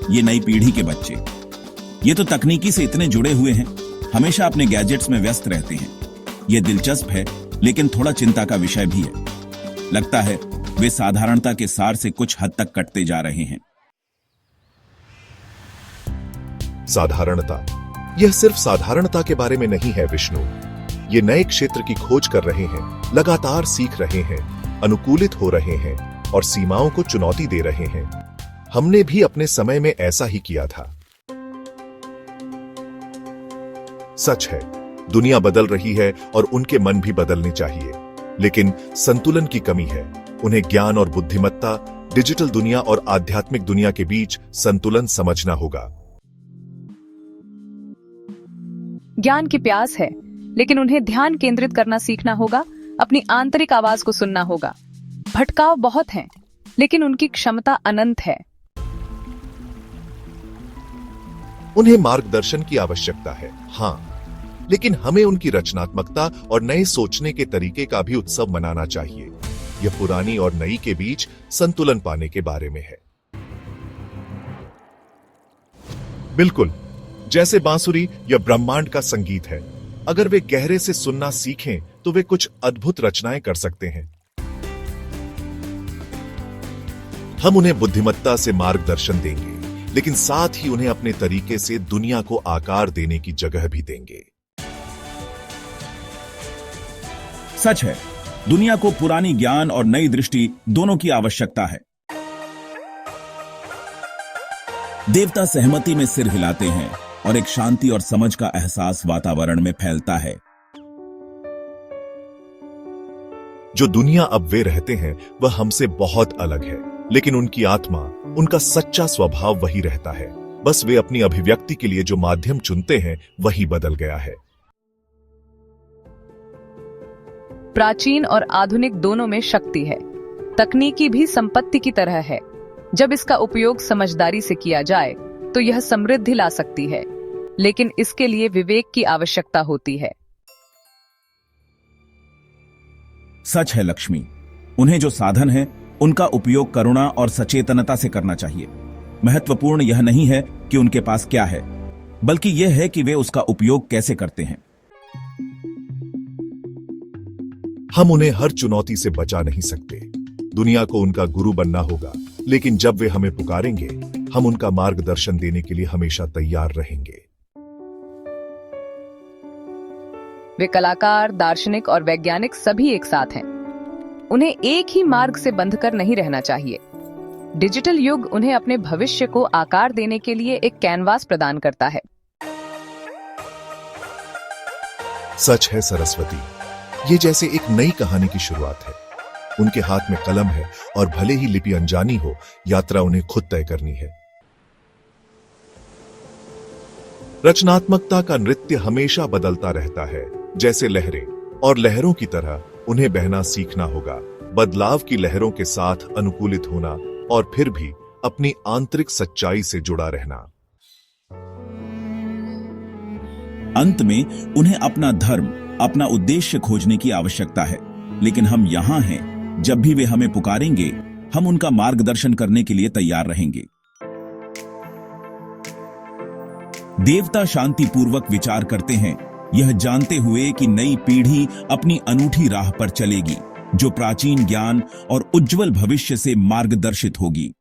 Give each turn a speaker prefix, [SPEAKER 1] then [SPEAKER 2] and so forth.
[SPEAKER 1] ये नई पीढ़ी के बच्चे, ये तो तकनीकी से इतने जुड़े हुए हैं, हमेशा अपने गैजेट्स में व्यस्त रहते हैं। ये दिलचस्प है, लेकिन थोड़ा चिंता का विषय भी है। लगता है वे साधारणता के सार से कुछ हद तक कटते जा रहे हैं।
[SPEAKER 2] साधारणता, यह सिर्फ साधारणता के बारे में नहीं है विष्णु। ये नए क्षेत्र की खोज कर रहे हैं, लगातार सीख रहे हैं, अनुकूलित हो रहे हैं और सीमाओं को चुनौती दे रहे हैं। हमने भी अपने समय में ऐसा ही किया था। सच है, दुनिया बदल रही है और उनके मन भी बदलने चाहिए, लेकिन संतुलन की कमी है। उन्हें ज्ञान और बुद्धिमत्ता, डिजिटल दुनिया और आध्यात्मिक दुनिया के बीच संतुलन समझना होगा।
[SPEAKER 3] ज्ञान की प्यास है, लेकिन उन्हें ध्यान केंद्रित करना सीखना होगा, अपनी आंतरिक आवाज को सुनना होगा। भटकाव बहुत हैं, लेकिन उनकी क्षमता अनंत है।
[SPEAKER 2] उन्हें मार्गदर्शन की आवश्यकता है, हाँ, लेकिन हमें उनकी रचनात्मकता और नए सोचने के तरीके का भी उत्सव मनाना चाहिए। यह पुरानी और नई के बीच संतुलन पाने के बारे में है। बिल्कुल, जैसे बांसुरी या ब्रह्मांड का संगीत है। अगर वे गहरे से सुनना सीखें तो वे कुछ अद्भुत रचनाएं कर सकते हैं। हम उन्हें बुद्धिमत्ता से मार्गदर्शन देंगे, लेकिन साथ ही उन्हें अपने तरीके से दुनिया को आकार देने की जगह भी देंगे।
[SPEAKER 1] सच है, दुनिया को पुरानी ज्ञान और नई दृष्टि दोनों की आवश्यकता है। देवता सहमति में सिर हिलाते हैं और एक शांति और समझ का एहसास वातावरण में फैलता है।
[SPEAKER 2] जो दुनिया अब वे रहते हैं वह हमसे बहुत अलग है, लेकिन उनकी आत्मा, उनका सच्चा स्वभाव वही रहता है। बस वे अपनी अभिव्यक्ति के लिए जो माध्यम चुनते हैं वही बदल गया है।
[SPEAKER 3] प्राचीन और आधुनिक दोनों में शक्ति है। तकनीकी भी संपत्ति की तरह है। जब इसका उपयोग समझदारी से किया जाए तो यह समृद्धि ला सकती है, लेकिन इसके लिए विवेक की आवश्यकता होती है।
[SPEAKER 1] सच है लक्ष्मी, उन्हें जो साधन है उनका उपयोग करुणा और सचेतनता से करना चाहिए। महत्वपूर्ण यह नहीं है कि उनके पास क्या है, बल्कि यह है कि वे उसका उपयोग कैसे करते हैं।
[SPEAKER 2] हम उन्हें हर चुनौती से बचा नहीं सकते। दुनिया को उनका गुरु बनना होगा, लेकिन जब वे हमें पुकारेंगे, हम उनका मार्गदर्शन देने के लिए हमेशा तैयार रहेंगे।
[SPEAKER 3] वे कलाकार, दार्शनिक और वैज्ञानिक सभी एक साथ हैं। उन्हें एक ही मार्ग से बंधकर नहीं रहना चाहिए। डिजिटल युग उन्हें अपने भविष्य को आकार देने के लिए एक कैनवास प्रदान करता है।
[SPEAKER 2] सच है सरस्वती, ये जैसे एक नई कहानी की शुरुआत है। उनके हाथ में कलम है और भले ही लिपि अनजानी हो, यात्रा उन्हें खुद तय करनी है। रचनात्मकता का नृत्य हमेशा बदलता रहता है, जैसे लहरें, और लहरों की तरह उन्हें बहना सीखना होगा। बदलाव की लहरों के साथ अनुकूलित होना और फिर भी अपनी आंतरिक सच्चाई से जुड़ा रहना।
[SPEAKER 1] अंत में उन्हें अपना धर्म, अपना उद्देश्य खोजने की आवश्यकता है, लेकिन हम यहां हैं। जब भी वे हमें पुकारेंगे, हम उनका मार्गदर्शन करने के लिए तैयार रहेंगे। देवता शांतिपूर्वक विचार करते हैं, यह जानते हुए कि नई पीढ़ी अपनी अनूठी राह पर चलेगी, जो प्राचीन ज्ञान और उज्जवल भविष्य से मार्गदर्शित होगी।